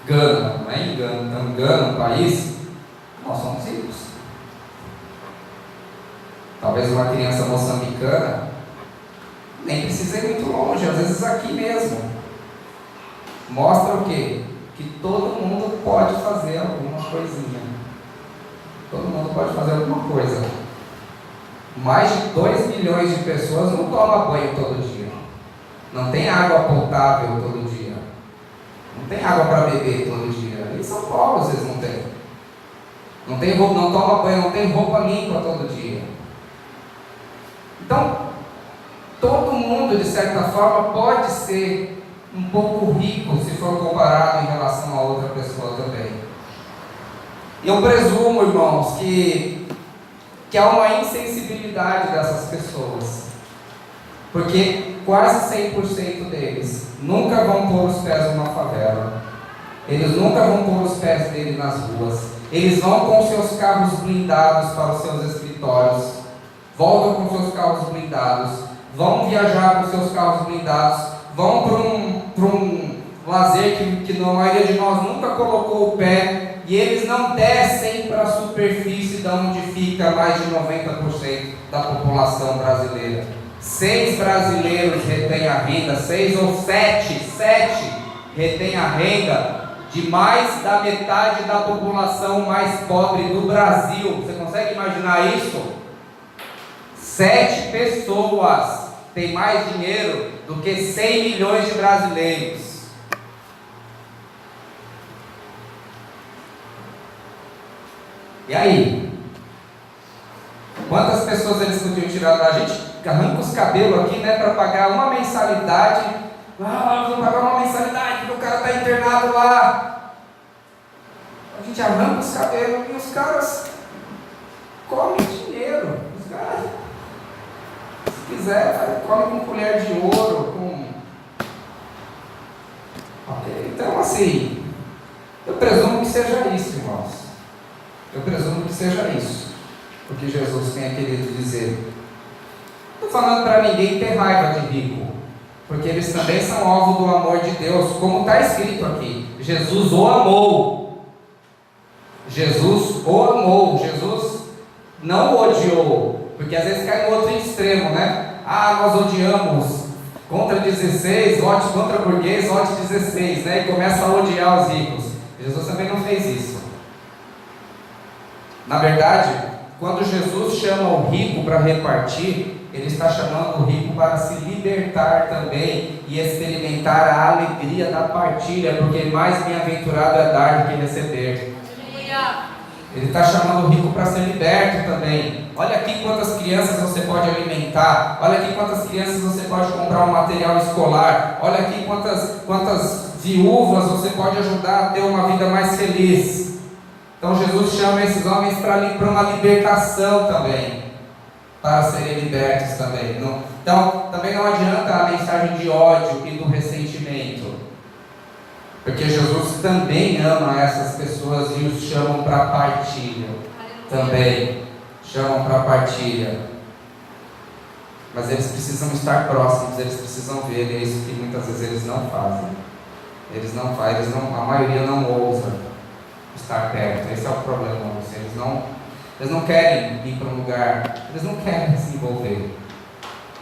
não é em Gana, um país, nós somos ricos. Talvez uma criança moçambicana, nem precisa ir muito longe, às vezes aqui mesmo. Mostra o quê? Que todo mundo pode fazer alguma coisinha. Todo mundo pode fazer alguma coisa. Mais de 2 milhões de pessoas não tomam banho todo dia. Não tem água potável todo dia. Não tem água para beber todo dia. Em São Paulo vocês não têm. Não tem roupa, não toma banho, não tem roupa limpa todo dia. Então, todo mundo, de certa forma, pode ser um pouco rico se for comparado em relação a outra pessoa também. Eu presumo, irmãos, que há uma insensibilidade dessas pessoas, porque quase 100% deles nunca vão pôr os pés numa favela, eles nunca vão pôr os pés dele nas ruas, eles vão com seus carros blindados para os seus escritórios, voltam com seus carros blindados, vão viajar com seus carros blindados, vão para um lazer que a maioria de nós nunca colocou o pé, e eles não descem para a superfície de onde fica mais de 90% da população brasileira. 6 brasileiros retêm a renda, 6 ou 7 retêm a renda de mais da metade da população mais pobre do Brasil. Você consegue imaginar isso? 7 pessoas têm mais dinheiro do que 100 milhões de brasileiros. E aí? Quantas pessoas eles podiam tirar da gente? Arranca os cabelos aqui, né, para pagar uma mensalidade. Vou pagar uma mensalidade porque o cara está internado lá. A gente arranca os cabelos e os caras comem dinheiro. Os caras, se quiser, come com colher de ouro, Ok, então assim, eu presumo que seja isso, irmãos. Eu presumo que seja isso, porque Jesus tenha querido dizer. Não estou falando para ninguém ter raiva de rico, porque eles também são alvo do amor de Deus, como está escrito aqui. Jesus o amou. Jesus o amou. Jesus não o odiou, porque às vezes cai no outro extremo, né? Nós odiamos contra 16, ódio contra burguês, ódio 16, né? E começa a odiar os ricos. Jesus também não fez isso. Na verdade, quando Jesus chama o rico para repartir, ele está chamando o rico para se libertar também e experimentar a alegria da partilha, porque mais bem-aventurado é dar do que receber. Ele está chamando o rico para ser liberto também. Olha aqui quantas crianças você pode alimentar, olha aqui quantas crianças você pode comprar um material escolar, olha aqui quantas viúvas você pode ajudar a ter uma vida mais feliz. Então Jesus chama esses homens para uma libertação também, para serem libertos também. Então também não adianta a mensagem de ódio e do ressentimento, porque Jesus também ama essas pessoas e os chamam para partilha também, chamam para partilha. Mas eles precisam estar próximos, eles precisam ver, e é isso que muitas vezes eles não fazem. A maioria não ousa estar perto. Esse é o problema. Eles não querem ir para um lugar, eles não querem se envolver.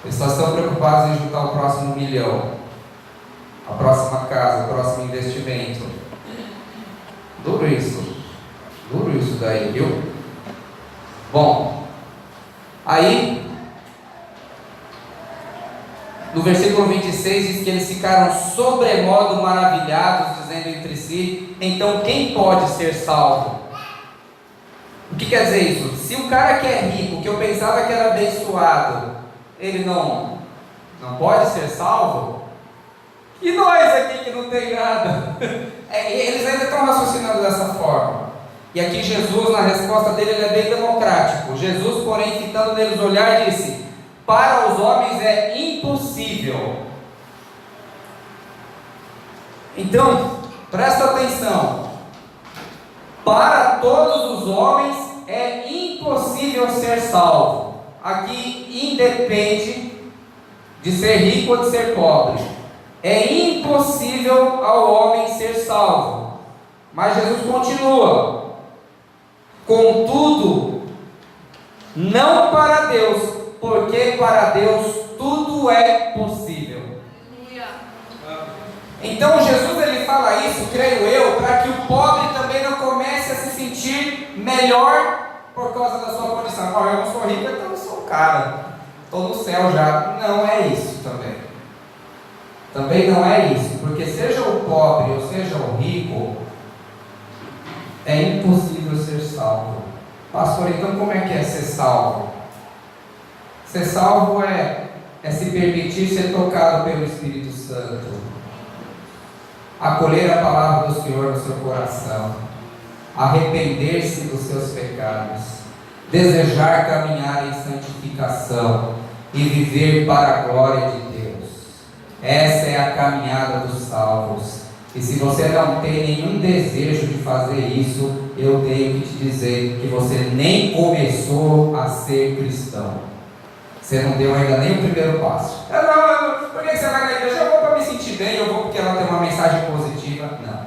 Eles só estão preocupados em juntar o próximo milhão, a próxima casa, o próximo investimento. Duro isso daí, viu? Bom, aí no No versículo 26 diz que eles ficaram sobremodo maravilhados, dizendo entre si: então quem pode ser salvo? O que quer dizer isso? Se o cara que é rico, que eu pensava que era abençoado, ele não pode ser salvo? E nós aqui que não tem nada? Eles ainda estão raciocinando dessa forma. E aqui Jesus, na resposta dele, ele é bem democrático. Jesus, porém, fitando neles o olhar, disse: para os homens é impossível. Então, presta atenção. Para todos os homens é impossível ser salvo. Aqui independe de ser rico ou de ser pobre. É impossível ao homem ser salvo. Mas Jesus continua: contudo, não para Deus, porque para Deus tudo é possível. Então Jesus ele fala isso, creio eu, para que o pobre também não comece a se sentir melhor por causa da sua condição. Eu não sou rico, então eu sou um cara, estou no céu já. Não é isso também. Também não é isso, porque seja o pobre ou seja o rico, é impossível ser salvo. Pastor, então como é que é ser salvo? Ser salvo é se permitir ser tocado pelo Espírito Santo, acolher a palavra do Senhor no seu coração, arrepender-se dos seus pecados, desejar caminhar em santificação e viver para a glória de Deus. Essa é a caminhada dos salvos. E se você não tem nenhum desejo de fazer isso, eu tenho que te dizer que você nem começou a ser cristão. Você não deu ainda nem o primeiro passo. Por que você vai na igreja? Eu vou para me sentir bem, eu vou porque ela tem uma mensagem positiva. Não.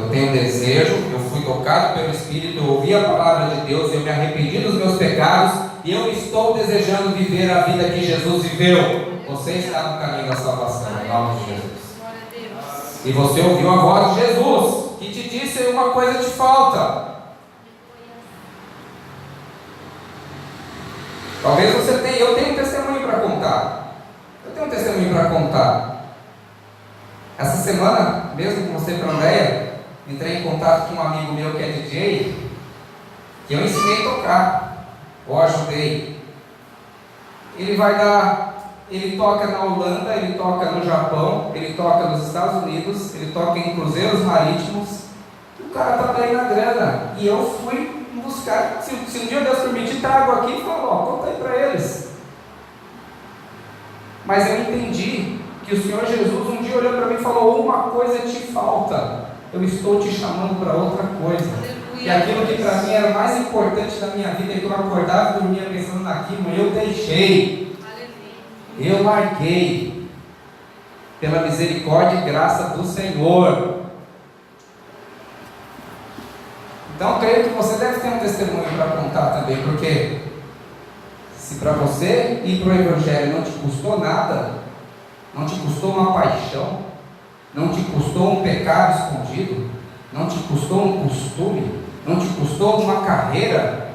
Eu tenho desejo, eu fui tocado pelo Espírito, eu ouvi a palavra de Deus, eu me arrependi dos meus pecados e eu estou desejando viver a vida que Jesus viveu. Você está no caminho da salvação, em nome de Jesus. E você ouviu a voz de Jesus, que te disse: uma coisa te falta. Talvez você tenha, eu tenho um testemunho para contar. Essa semana, mesmo com você para Andréia, entrei em contato com um amigo meu que é DJ, que eu ensinei a tocar, ou ajudei. Ele toca na Holanda, ele toca no Japão, ele toca nos Estados Unidos, ele toca em cruzeiros marítimos. O cara está bem na grana. E eu fui buscar, se um dia Deus permitir, trago aqui e falo: conta aí para eles. Mas eu entendi que o Senhor Jesus um dia olhou para mim e falou: uma coisa te falta, eu estou te chamando para outra coisa. E aquilo que para mim era o mais importante da minha vida, que eu acordava e dormia pensando naquilo, eu deixei. Eu larguei, pela misericórdia e graça do Senhor. Então, creio que você deve ter um testemunho para contar também, porque se para você ir para o Evangelho não te custou nada, não te custou uma paixão, não te custou um pecado escondido, não te custou um costume, não te custou uma carreira,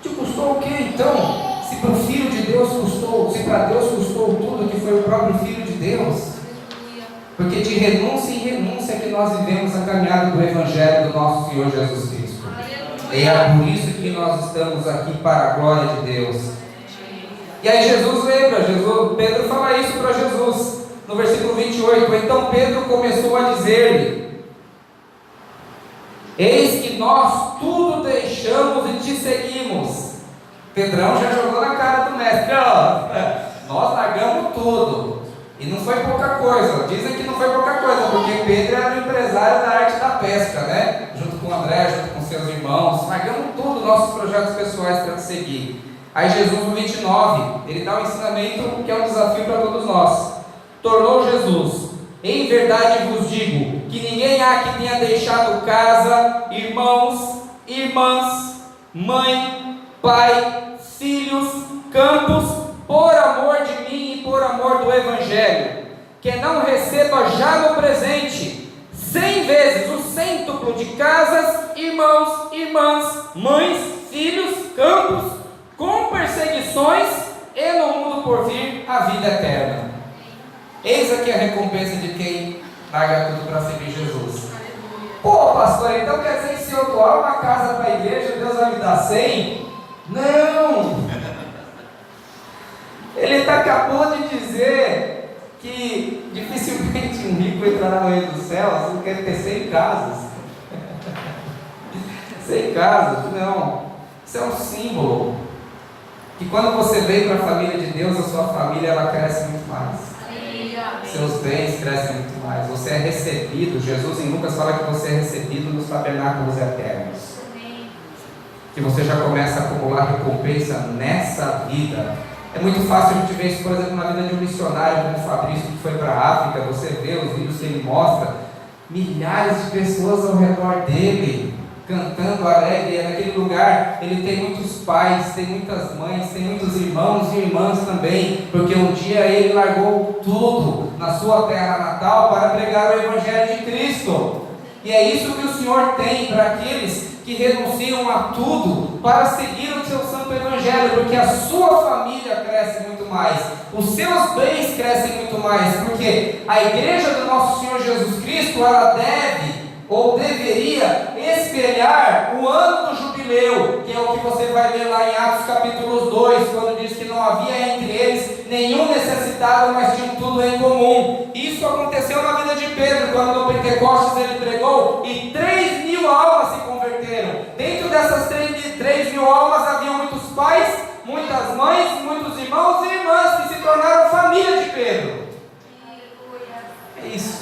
te custou o que então? Se para o Filho de Deus custou, se para Deus custou tudo, que foi o próprio Filho de Deus. Porque de renúncia em renúncia que nós vivemos a caminhada do Evangelho do nosso Senhor Jesus Cristo. E é por isso que nós estamos aqui, para a glória de Deus. E aí Jesus lembra, Pedro fala isso para Jesus, no versículo 28. Então Pedro começou a dizer-lhe: eis que nós tudo deixamos e te seguimos. Pedrão já jogou na cara do mestre: nós largamos tudo. E não foi pouca coisa. Dizem que não foi pouca coisa, porque Pedro era o empresário da arte da pesca, né? Junto com o André, junto com seus irmãos. Largamos tudo, nossos projetos pessoais para te seguir. Aí Jesus, no 29, ele dá um ensinamento que é um desafio para todos nós. Tornou Jesus: em verdade vos digo, que ninguém há que tenha deixado casa, irmãos, irmãs, mãe, pai, filhos, campos, por amor de mim e por amor do Evangelho, que não receba já no presente 100 vezes o cêntuplo de casas, irmãos, irmãs, mães, filhos, campos, com perseguições, e no mundo por vir a vida Eis aqui a recompensa de quem larga tudo para seguir Jesus. Pô, pastor, então quer dizer que se eu doar uma casa para a igreja, Deus vai me dar 100? Não! Ele acabou de dizer que dificilmente um rico entrará no reino dos céus. Você quer ter 100 casas? 100 casas? Não. Isso é um símbolo. Que quando você vem para a família de Deus, a sua família ela cresce muito mais. Seus bens crescem muito mais. Você é recebido. Jesus em Lucas fala que você é recebido nos tabernáculos eternos. Que você já começa a acumular recompensa nessa vida. É muito fácil a gente ver isso, por exemplo, na vida de um missionário como o Fabrício, que foi para a África. Você vê os vídeos que ele mostra, milhares de pessoas ao redor dele, cantando alegre. E naquele lugar ele tem muitos pais, tem muitas mães, tem muitos irmãos e irmãs também, porque um dia ele largou tudo na sua terra natal para pregar o Evangelho de Cristo. E é isso que o Senhor tem para aqueles que renunciam a tudo para seguir o seu santo Evangelho, porque a sua família cresce muito mais, os seus bens crescem muito mais, porque a igreja do nosso Senhor Jesus Cristo, ela deve ou deveria espelhar o ano do jubileu, que é o que você vai ver lá em Atos capítulo 2, quando diz que não havia entre eles nenhum necessitado, mas tinham tudo em comum. Isso aconteceu na vida de Pedro, quando no Pentecostes ele pregou e 3.000 almas se converteram. Dentro dessas 3.000 almas havia muitos pais, muitas mães, muitos irmãos e irmãs que se tornaram família de Pedro. É isso.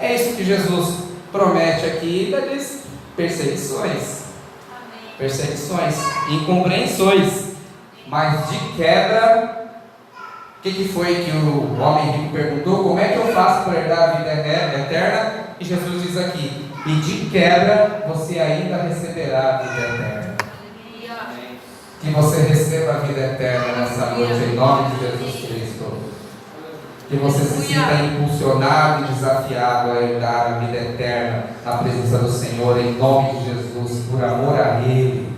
É isso que Jesus promete aqui, das perseguições, incompreensões, mas de quebra. O que foi que o homem rico perguntou? Como é que eu faço para herdar a vida eterna? E Jesus diz aqui: e de quebra você ainda receberá a vida eterna. Que você receba a vida eterna nessa noite, em nome de Jesus Cristo. Que você se sinta impulsionado e desafiado a herdar a vida eterna na presença do Senhor, em nome de Jesus, por amor a Ele.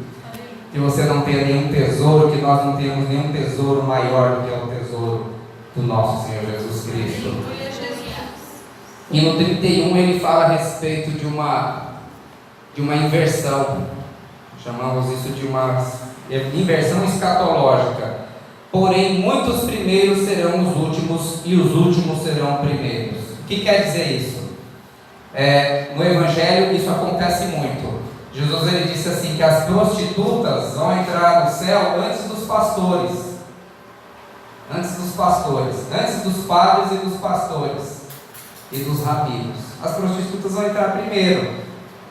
Que você não tenha nenhum tesouro, que nós não tenhamos nenhum tesouro maior do que é o tesouro do nosso Senhor Jesus Cristo. E no 31 ele fala a respeito de uma inversão, chamamos isso de uma inversão escatológica. Porém, muitos primeiros serão os últimos e os últimos serão primeiros. O que quer dizer isso? No Evangelho isso acontece muito. Jesus ele disse assim, que as prostitutas vão entrar no céu antes dos pastores. Antes dos padres e dos pastores e dos rabinos. As prostitutas vão entrar primeiro,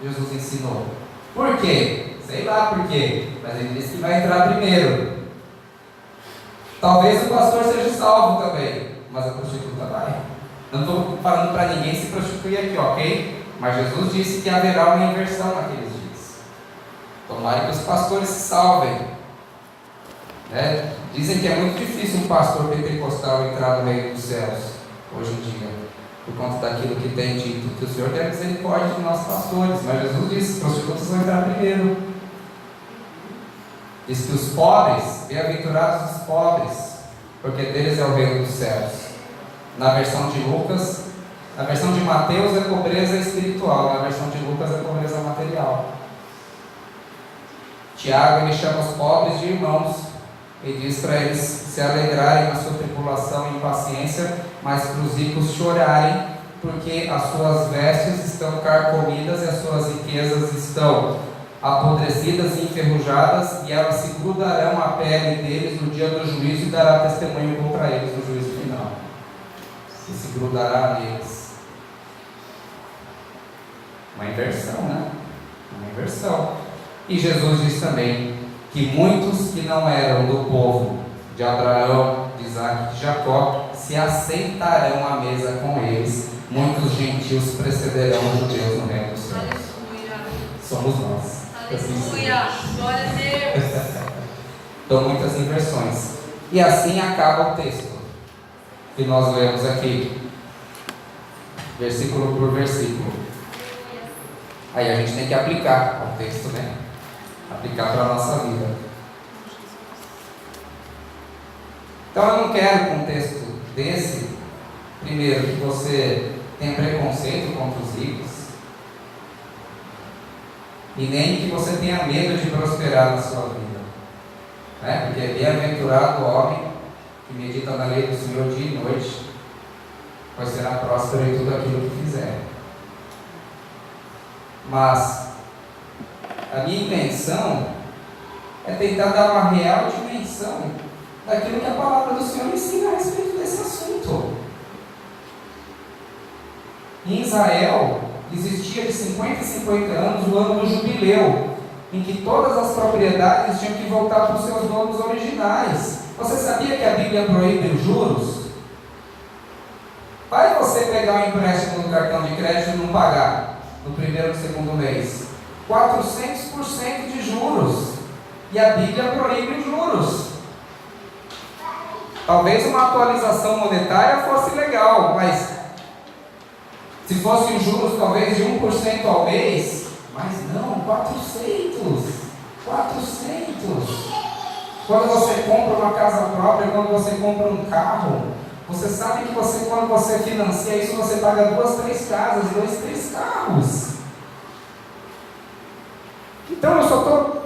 Jesus ensinou. Por quê? Sei lá por quê, mas ele disse que vai entrar primeiro. Talvez o pastor seja salvo também, mas a prostituta vai. Não estou falando para ninguém se prostituir aqui, ok? Mas Jesus disse que haverá uma inversão naqueles dias. Tomara que os pastores se salvem. Dizem que é muito difícil um pastor pentecostal entrar no reino dos céus, hoje em dia, por conta daquilo que tem dito, que o Senhor tem misericórdia de nós pastores. Mas Jesus disse que os prostitutas vão entrar primeiro. Diz que os pobres, bem-aventurados os pobres, porque deles é o reino dos céus. Na versão de Lucas, na versão de Mateus é pobreza espiritual, na versão de Lucas é pobreza material. Tiago ele chama os pobres de irmãos e diz para eles se alegrarem na sua tribulação e impaciência, mas para os ricos chorarem, porque as suas vestes estão carcomidas e as suas riquezas estão apodrecidas e enferrujadas, e elas se grudarão à pele deles no dia do juízo e dará testemunho contra eles no juízo final. E se grudará neles. Uma inversão, né? Uma inversão. E Jesus diz também que muitos que não eram do povo de Abraão, de Isaac e de Jacó se assentarão à mesa com eles. Muitos gentios precederão os judeus no reino dos céus. Somos nós. Aleluia, glória a Deus. Então, muitas inversões. E assim acaba o texto que nós lemos aqui, versículo por versículo. Aí a gente tem que aplicar ao texto, né? Aplicar para a nossa vida. Então eu não quero com o texto desse, primeiro, que você tem preconceito contra os ricos, e nem que você tenha medo de prosperar na sua vida, né? Porque é bem-aventurado o homem que medita na lei do Senhor dia e noite, pois será próspero em tudo aquilo que fizer. Mas a minha intenção é tentar dar uma real dimensão daquilo que a palavra do Senhor ensina a respeito desse assunto. Em Israel, existia de 50 em 50 anos o ano do jubileu, em que todas as propriedades tinham que voltar para os seus donos originais. Você sabia que a Bíblia proíbe os juros? Vai você pegar um empréstimo no cartão de crédito e não pagar no primeiro ou segundo mês? 400% de juros. E a Bíblia proíbe os juros. Talvez uma atualização monetária fosse legal, mas se fossem juros talvez de 1% ao mês, mas não, 400. Quando você compra uma casa própria, quando você compra um carro, você sabe que quando você financia isso, você paga 2, 3 casas, 2, 3 carros. Então eu só estou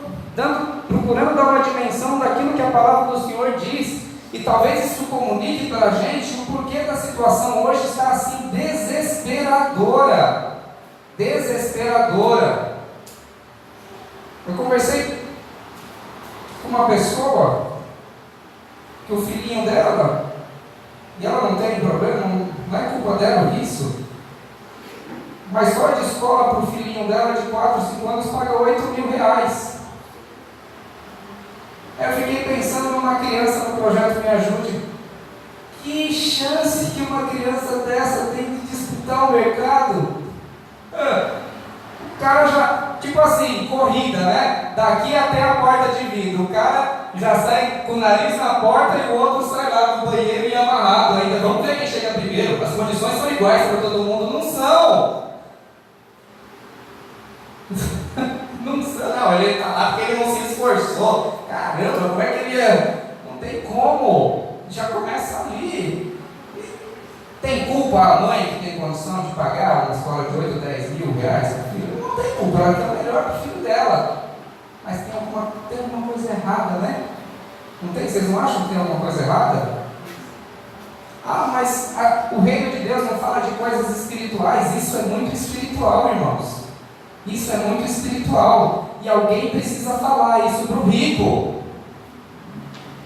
procurando dar uma dimensão daquilo que a palavra do Senhor diz, e talvez isso comunique para a gente o porquê da situação hoje está assim desesperadora. Eu conversei com uma pessoa que o filhinho dela, e ela não tem problema, não é culpa dela isso, mas só de escola para o filhinho dela de 4, 5 anos paga R$8.000. Eu fiquei pensando numa criança no projeto Me Ajude. Que chance que uma criança dessa tem de disputar o mercado? O cara já, tipo assim, corrida, né? Daqui até a porta de vidro. O cara já sai com o nariz na porta e o outro sai lá do banheiro e amarrado ainda. Vamos ver quem chega primeiro. As condições são iguais para todo mundo. Não são. Não, ele está lá porque ele não se esforçou. Caramba, como é que ele ia? Não tem como. Já começa ali. Tem culpa a mãe que tem condição de pagar uma escola de 8, 10 mil reais para o filho? Não tem culpa, ela quer o melhor para o filho dela. Mas tem alguma coisa errada, né? Não tem? Vocês não acham que tem alguma coisa errada? Mas o reino de Deus não fala de coisas espirituais. Isso é muito espiritual, irmãos. Isso é muito espiritual. E alguém precisa falar isso para o rico.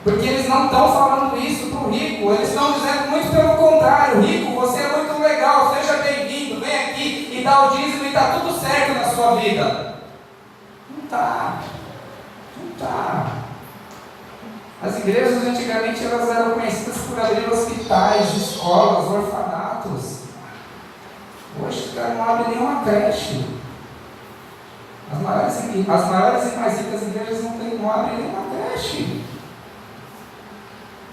Porque eles não estão falando isso para o rico. Eles estão dizendo muito pelo contrário. Rico, você é muito legal, seja bem-vindo, vem aqui e dá o dízimo e está tudo certo na sua vida. Não está. As igrejas antigamente elas eram conhecidas por abrir hospitais, escolas, orfanatos. Hoje o cara não abre nenhuma creche. As maiores e mais ricas igrejas não abrem nenhuma creche.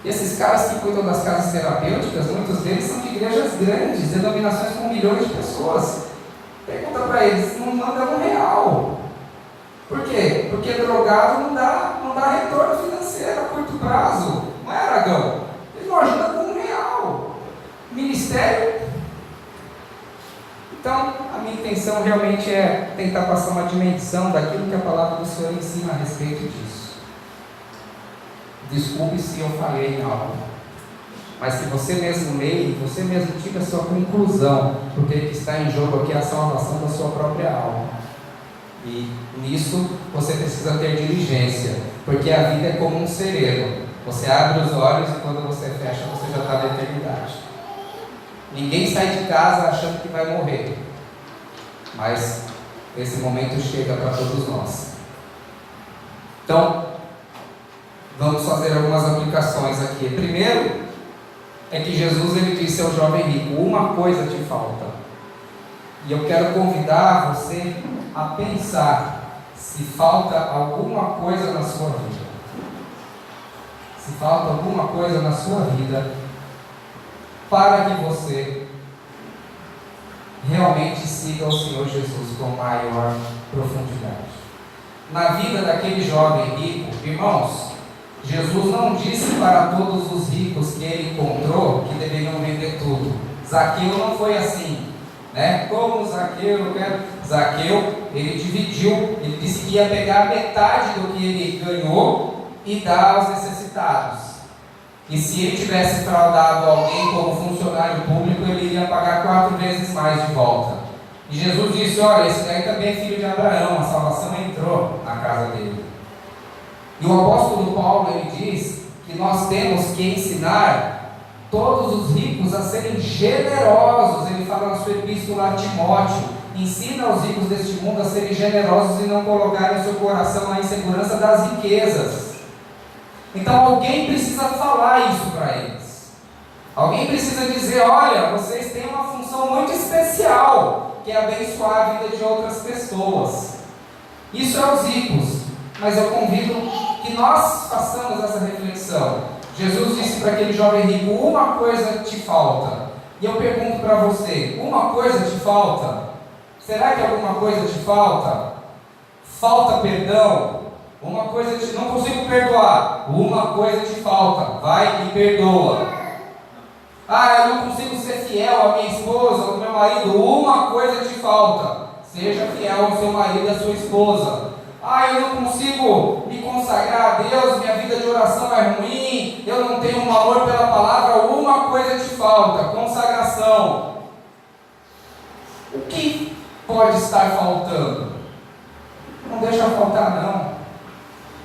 E esses caras que cuidam das casas terapêuticas, muitos deles são de igrejas grandes, denominações com milhões de pessoas. Pergunta para eles, não mandam R$1. Por quê? Porque drogado não dá retorno financeiro a curto prazo. Não é, Aragão? Eles não ajudam com R$1. Ministério. Então, a minha intenção realmente é tentar passar uma dimensão daquilo que a palavra do Senhor ensina a respeito disso. Desculpe se eu falei em algo, mas que você mesmo leia, você mesmo tire a sua conclusão, porque o que está em jogo aqui é a salvação da sua própria alma. E nisso você precisa ter diligência, porque a vida é como um sereno. Você abre os olhos e quando você fecha, você já está na eternidade. Ninguém sai de casa achando que vai morrer, mas esse momento chega para todos nós. Então, vamos fazer algumas aplicações aqui. Primeiro, é que Jesus ele disse ao jovem rico, uma coisa te falta. E eu quero convidar você a pensar se falta alguma coisa na sua vida. Se falta alguma coisa na sua vida para que você realmente siga o Senhor Jesus com maior profundidade. Na vida daquele jovem rico, irmãos, Jesus não disse para todos os ricos que ele encontrou que deveriam vender tudo. Zaqueu não foi assim, né? Como Zaqueu, Zaqueu, ele dividiu, ele disse que ia pegar metade do que ele ganhou e dar aos necessitados. E se ele tivesse fraudado alguém como funcionário público, ele iria pagar 4 vezes mais de volta. E Jesus disse: olha, esse daí também é filho de Abraão, a salvação entrou na casa dele. E o apóstolo Paulo, ele diz que nós temos que ensinar todos os ricos a serem generosos. Ele fala na sua epístola a Timóteo: ensina os ricos deste mundo a serem generosos e não colocarem o seu coração na insegurança das riquezas. Então alguém precisa falar isso para eles. Alguém precisa dizer: olha, vocês têm uma função muito especial, que é abençoar a vida de outras pessoas. Isso é os ricos. Mas eu convido que nós façamos essa reflexão. Jesus disse para aquele jovem rico: uma coisa te falta. E eu pergunto para você: uma coisa te falta? Será que alguma coisa te falta? Falta perdão? Uma coisa te... não consigo perdoar. Uma coisa te falta. Vai e perdoa. Eu não consigo ser fiel à minha esposa, ao meu marido. Uma coisa te falta. Seja fiel ao seu marido e à sua esposa. Eu não consigo me consagrar a Deus, minha vida de oração é ruim, eu não tenho um amor pela palavra. Uma coisa te falta: consagração. O que pode estar faltando? Não deixa faltar, não.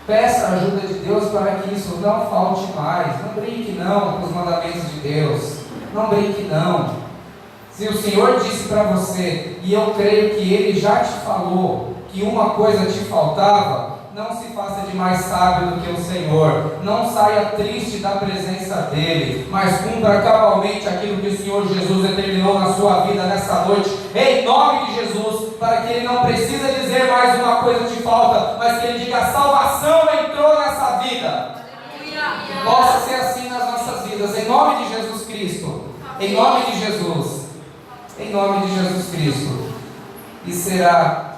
Peça a ajuda de Deus para que isso não falte mais. Não brinque não com os mandamentos de Deus. Não brinque não. Se o Senhor disse para você, e eu creio que Ele já te falou, que uma coisa te faltava, não se faça de mais sábio do que o Senhor. Não saia triste da presença dEle, mas cumpra cabalmente aquilo que o Senhor Jesus determinou na sua vida nessa noite, em nome de Jesus, para que Ele não precise dizer mais uma coisa te falta, mas que Ele diga: a salvação entrou nessa vida. Possa ser assim nas nossas vidas, em nome de Jesus Cristo, em nome de Jesus, em nome de Jesus Cristo. E será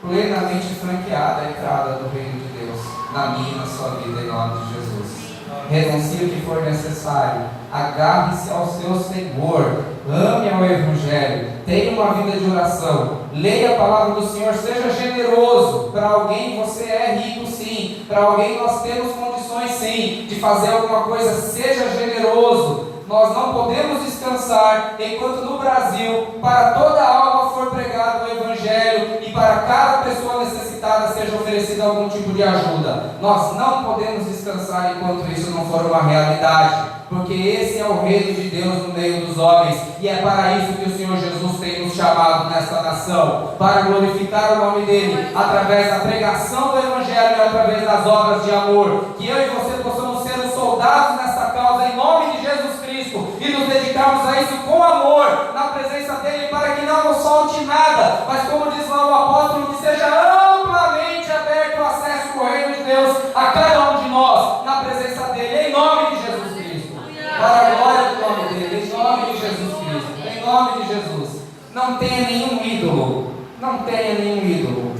plenamente franqueada a entrada do reino de Deus na minha e na sua vida, em nome de Jesus. Renuncie o que for necessário, agarre-se ao seu Senhor, ame ao Evangelho, tenha uma vida de oração, leia a palavra do Senhor, seja generoso. Para alguém você é rico sim, para alguém nós temos condições sim de fazer alguma coisa. Seja generoso. Nós não podemos descansar enquanto no Brasil, para toda alma for pregado o Evangelho e para cada pessoa necessitada seja oferecida algum tipo de ajuda. Nós não podemos descansar enquanto isso não for uma realidade, porque esse é o reino de Deus no meio dos homens, e é para isso que o Senhor Jesus tem nos chamado nesta nação, para glorificar o nome dEle, através da pregação do Evangelho e através das obras de amor. Que eu e você possamos ser os soldados nessa causa, em nome de Jesus Cristo, e nos dedicarmos a isso com amor, na presença dEle, para que não nos falte nada, mas como diz lá o apóstolo, que seja amplamente aberto o acesso ao reino de Deus a cada um de nós, na presença dEle, em nome de Jesus Cristo, para a glória do nome dEle, em nome de Jesus Cristo, em nome de Jesus. Não tenha nenhum ídolo, não tenha nenhum ídolo,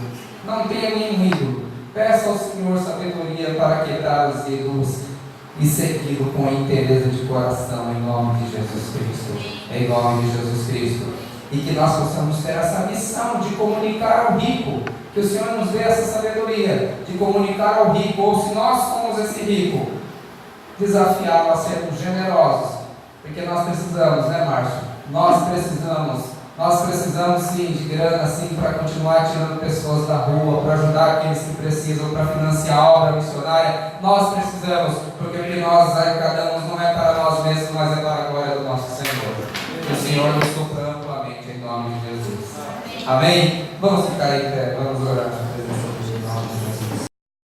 não tenha nenhum ídolo. Peça ao Senhor sabedoria para quebrar os ídolos e segui-lo com inteireza de coração, em nome de Jesus Cristo, em nome de Jesus Cristo. E que nós possamos ter essa missão de comunicar ao rico, que o Senhor nos dê essa sabedoria de comunicar ao rico, ou se nós somos esse rico, desafiá-lo a sermos generosos, porque nós precisamos, né, Márcio? Nós precisamos sim de grana sim para continuar tirando pessoas da rua, para ajudar aqueles que precisam, para financiar a obra missionária. Nós precisamos, porque o que nós arrecadamos não é para nós mesmos, mas é para a glória do nosso Senhor. Que o Senhor nos supra amplamente em nome de Jesus. Amém? Vamos ficar aí em pé, vamos orar.